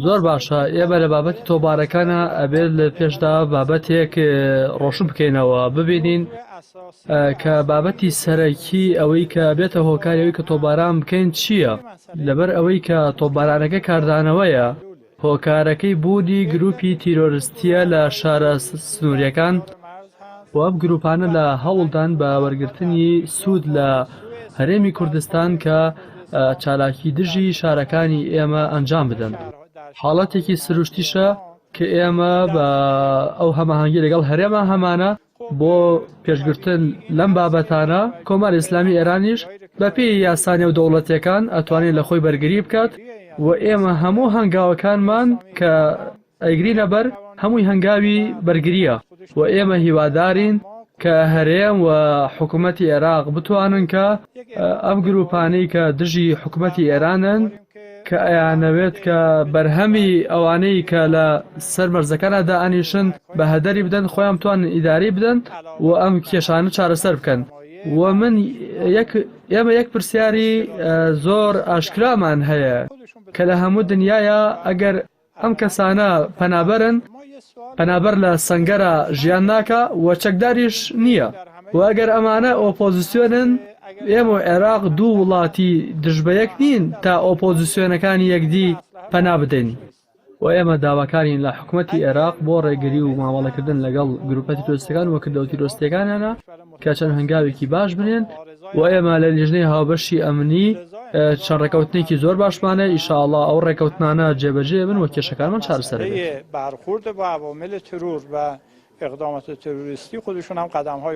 زۆر باشە. ئێمە لە بابەتی تۆبارەکانە ئەبێت لە پێشدا بابەتێک ڕۆشن بکەینەوە ببینین کە بابەتی سەرەکی ئەوەی کە بێتە هۆکاریەوەی کە تۆباران بکەین چییە؟ لەبەر ئەوەی کە تۆبارانەکە کاردانەوەیە هۆکارەکەی بوونی گروپی تیرۆریستیە لە شارە سنووریەکان و ئەم گروپانە لە هەوڵدان بە وەرگرتنی سوود لە هەرێمی کوردستان کە چالاکی دژی شارەکانی ئێمە ئەنجام بدەن. حاڵەتێکی سروشتیشە کە ئێمە بە ئەو هەماهەنگی لەگەڵ هەرێمە هەمانە بۆ پێشگرتن لەم بابەتانە کۆماری ئیسلامی ئێرانیش بە پێی یاسانیە و دەوڵەتیەکان ئەتوانێت لە خۆی بەرگری بکات و ئێمە هەموو هەنگاوەکانمان کە ئەیگرینە بەر هەمووی هەنگاوی بەرگریە و ئێمە هیوادارین کە هەرێم و حکوومەتی عێراق بتوانن کە ئەم گروپانەی کە دژی حکوومەتی ئێرانن کە ئەیانەوێت کە بەرهەمی ئەوانەی کە لە سەر مەرزەکانە دائانیشن بە هەدەری بدەن خۆیان بتوانن ئیداری بدەن و ئەم کێشانە چارەسەر بکەن. و من ئێمە یەک پرسیاری زۆر ئاشکرامان هەیە کە لە هەموو دنیاە ئەگەر ئەم کەسانە پەنابەرن پەنابەر لە سەنگەرە ژیان ناکە و چەکداریش نییە و ئەگەر ئەمانە ئۆپۆزیسیۆنن ئێمە و عێراق دوو وڵاتی دژبەیەک نین تا ئۆپۆزیسیۆنەکانی یەکدی پەنا بدەین و ئێمە داواکارین لە حکوومەتی عێراق بۆ ڕێگری و مامەڵەکردن لەگەڵ گروپەتی تۆستەکان و کردەوە تیرۆستەکانیانە کە چەند هەنگاوێکی باش بنێن و ئێمە لە لیژنەی هاوبەشی ئەمنی چەند ڕێکەوتنێکی زۆر باشمانە ئینشاءالله ئەو ڕێکەوتنانە جێبەجێ بن و کێشەکانمان چارەسەر بێت. برخورد با عوامل ترور و اقدامات تروریستی خودشون هم قدم‌های